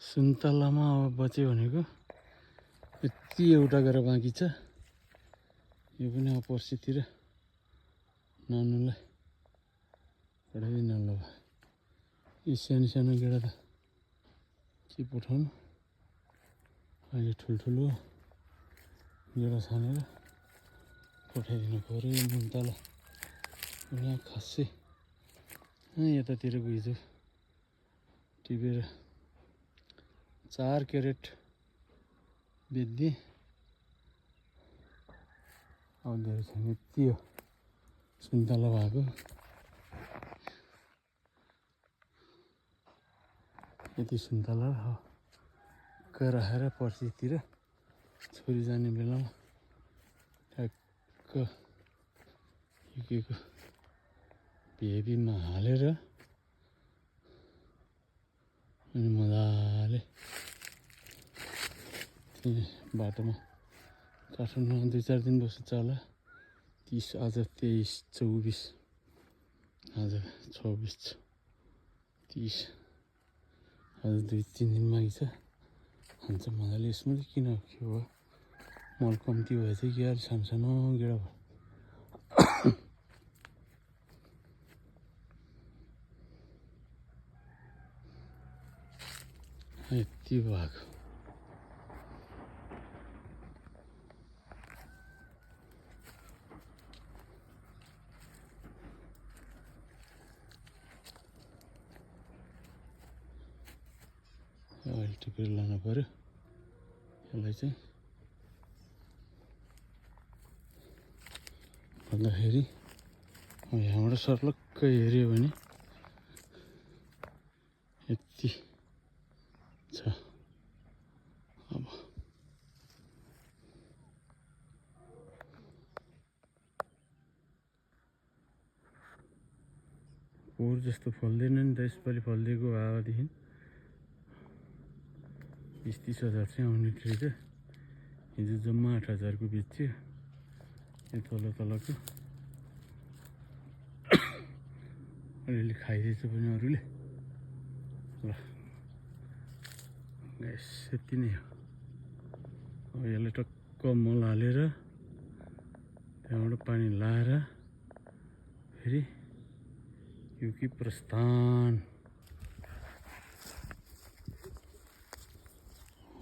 सुन्तलामा अब बच्यो भनेको यति एउटा गरेर बाँकी छ। यो पनि अब पर्सितिर नानुलाई पठाइदिनु ल। यी सानो सानो गेडा त के पठाउनु, अहिले ठुल्ठुलो गेडा छानेर पठाइदिनु पऱ्यो। यो मुन्तला यहाँ खासै यतातिरको हिजो टिपेर 4 क्यारेट बेच्दिएँ। अब धेरै छैन, यति हो सुन्तला भएको। यति सुन्तला ठ्याक्क राखेर पर्सितिर छोरी जाने बेलामा ठ्याक्क हिकेको भेबीमा हालेर अनि मजाले बाटोमा काठमाडौँमा 2-4 दिन बस्छ होला। 30 आज 23 24 आज 26 30 आज 2-3 दिन बाँकी छ। खान्छ मजाले। यसमा चाहिँ किन के हो, मल कम्ती भएछ कि अलिक सानो सानो गेडा भयो। यति भएको अहिले टिपेर लानु पर्यो यसलाई चाहिँ। भन्दाखेरि यहाँबाट सर्लक्क हेऱ्यो भने यति छ। अब पोहोर जस्तो फल्दैन नि त यसपालि। फलिदिएको भएदेखि 20-30 हजार चाहिँ आउने रहेछ। हिजो जम्मा 8 हजारको बेच्यो। यो तलको अलिअलि खाइदिएछ पनि अरूले। ल गाइस यति नै हो। अब यसलाई टक्क मल हालेर त्यहाँबाट पानी लाएर फेरि यो कि प्रस्थान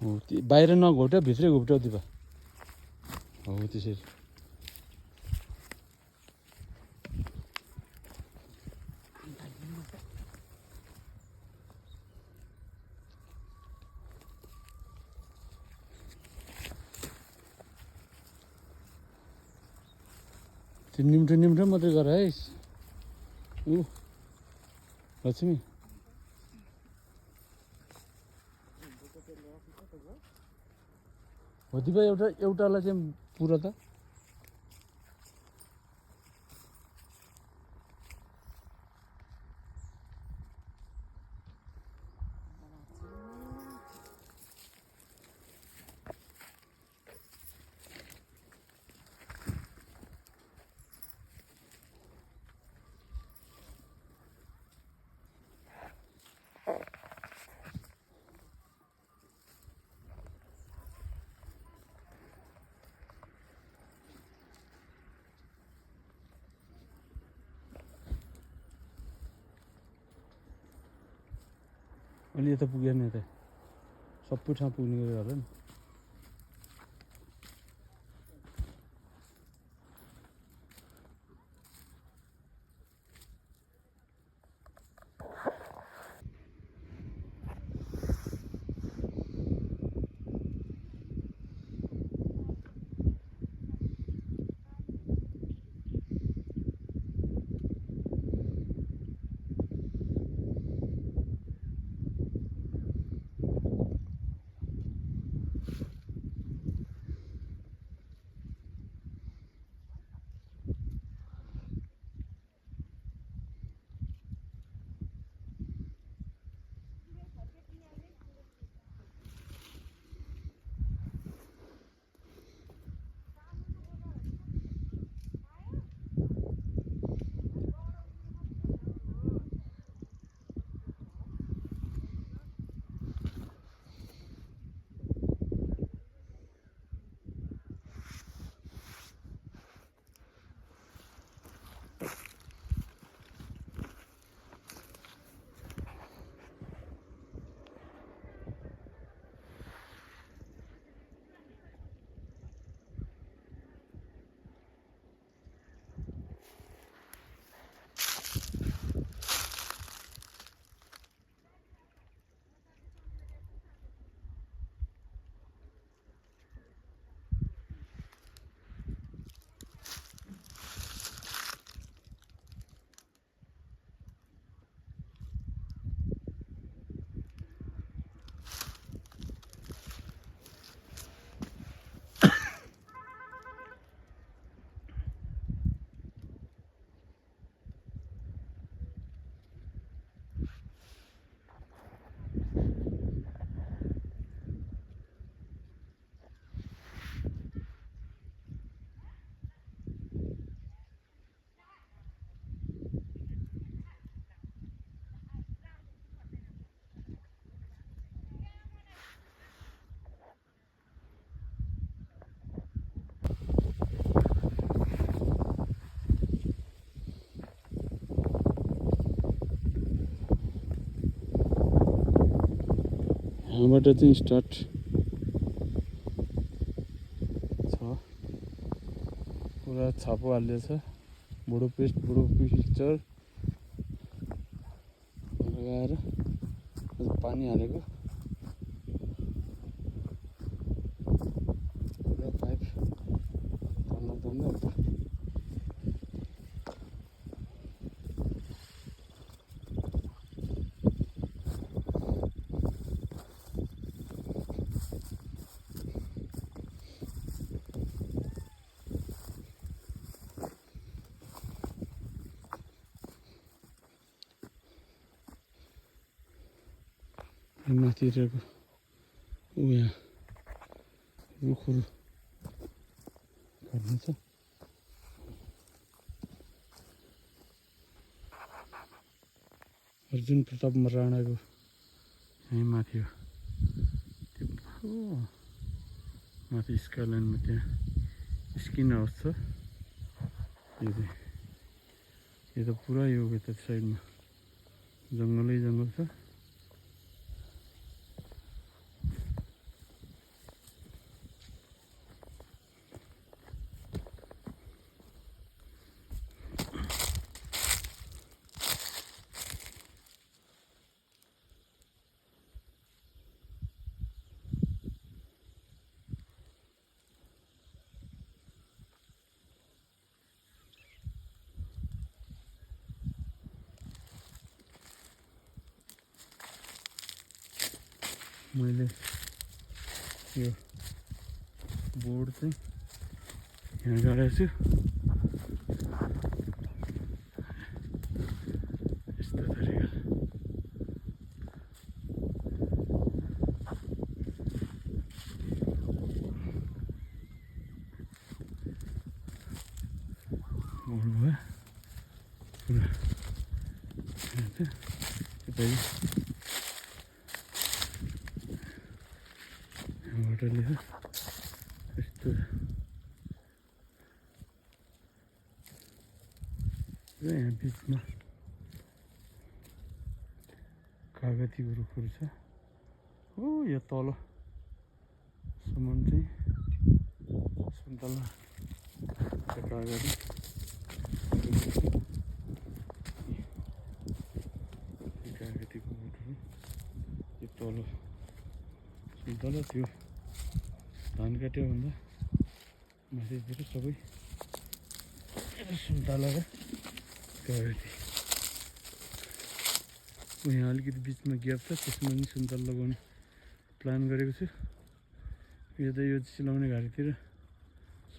हो। बाहिर नघोट्यो, भित्रै घोप्ट्यो दिपा हो त्यसरी। त्यो निम्टो मात्रै गर है। ऊ लक्ष्मी हो दिपा एउटालाई चाहिँ पुरा त अलि यता पुगेन। यता सबै ठाउँ पुग्ने गरी होला नि। यहाँबाट चाहिँ स्टार्ट छ पुरा छापो हालिदिएछ बुढो पिक्चर लगाएर पानी हालेको पुरा पाइप तन्दा माथितिरको यहाँ रुखहरू घट्नु छ अर्जुन प्रताप राणाको यहीँ माथि हो त्यो माथि स्काइलाइनमा त्यहाँ स्किन हाउस छ यो त पुरा यो यता साइडमा जङ्गलै जङ्गल छ मैले यो बोर्ड चाहिँ यहाँ गाडेको छु यस्तो तरिका बोर्ड भयो पुरा यहाँबाट लिएर यस्तो यहाँ बिचमा कागतीको रुखहरू छ हो यो तलसम्म चाहिँ सुन्तला कागती कागतीको बोटहरू यो तल सुन्तला त्यो धान काट्यो भन्दा माथितिर सबै सुन्तला र कागती यहाँ अलिकति बिचमा ग्याप छ त्यसमा पनि सुन्तला लगाउने प्लान गरेको छु यो त यो सिलाउने घारीतिर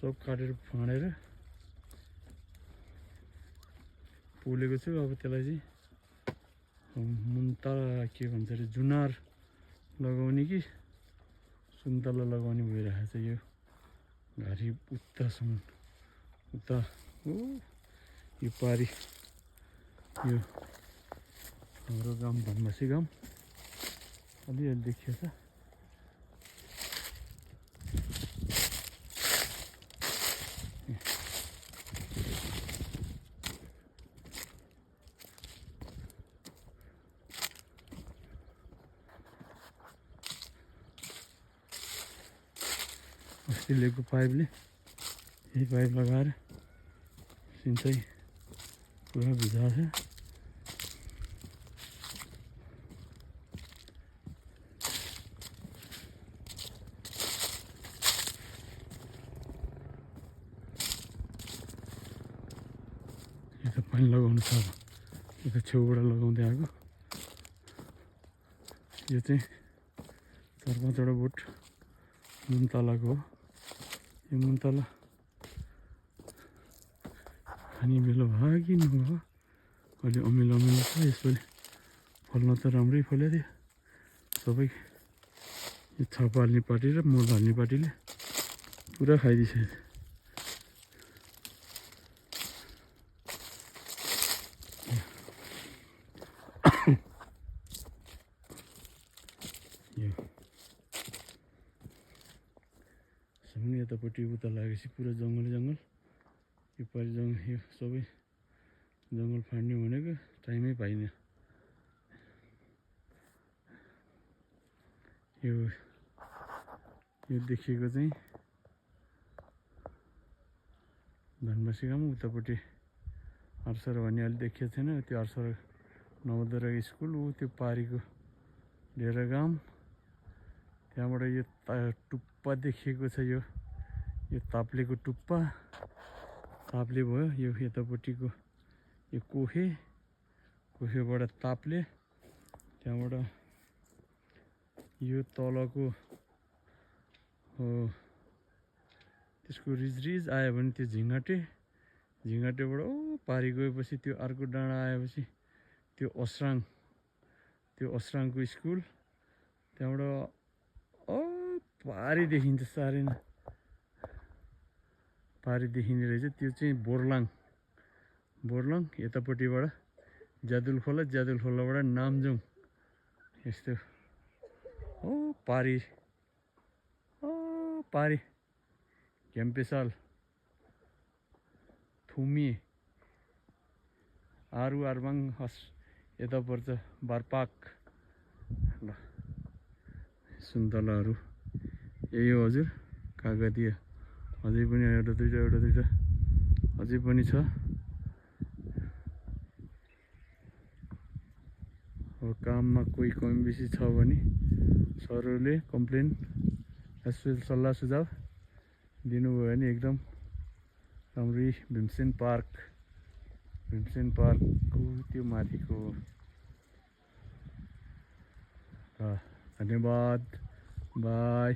सब काटेर फाँडेर पोलेको छु अब त्यसलाई चाहिँ मुन्टा के भन्छ अरे जुनार लगाउने कि सुन्तला लगाउने भइरहेको छ यो घारी उतासम्म उता हो यो पारी यो हाम्रो गाउँ धनबासी गाउँ अलिअलि देखियो छ अस्ति लिएको पाइपले यही पाइप लगाएर सिँचाइ पुरा भिजाएको छ यता पानी लगाउनु छ यता छेउबाट लगाउँदै आएको यो चाहिँ 4-5वटा बोट मुन्तलाको हो यो मुन्तला खाने बेला भयो कि नभयो अहिले अमिलो छ यसपालि फल्न त राम्रै फल्यो थियो सबै यो छाप हाल्ने पार्टी र मल हाल्ने पार्टीले पुरा खाइदिसक्यो यतापट्टि उता लागेपछि पुरा जङ्गलै जङ्गल यो पालि यो सबै जङ्गल फाड्ने भनेको टाइमै पाइने यो देखिएको चाहिँ धनबसी गाउँ उतापट्टि हर्सर भन्ने अलि देखिएको छैन त्यो हर्सर नवोदय स्कुल ऊ त्यो पारीको डेरा गाउँ त्यहाँबाट यो टुप्पा देखिएको छ यो ताप्लेको टुप्पा ताप्ले भयो यो यतापट्टिको यो कोहेबाट ताप्ले त्यहाँबाट यो तलको हो त्यसको रिज आयो भने त्यो झिङ्गाटेबाट ओ पारी गएपछि त्यो अर्को डाँडा आएपछि त्यो अस्राङको स्कुल त्यहाँबाट ओ पारी देखिन्छ साह्रै नै पारी देखिने रहेछ त्यो चाहिँ बोर्लाङ यतापट्टिबाट ज्यादुल खोलाबाट नामजुङ यस्तो ओ पारी घ्याम्पेसाल थुमी आरबाङ यता पर्छ बारपाक ल सुन्तलाहरू यही हो हजुर कागतिया अझै पनि एउटा दुईटा अझै पनि छ अब काममा कोही कमी बेसी छ भने सरहरूले कम्प्लेन सल्लाह सुझाव दिनुभयो भने एकदम राम्रै भीमसेन पार्कको त्यो माथिको धन्यवाद बाई।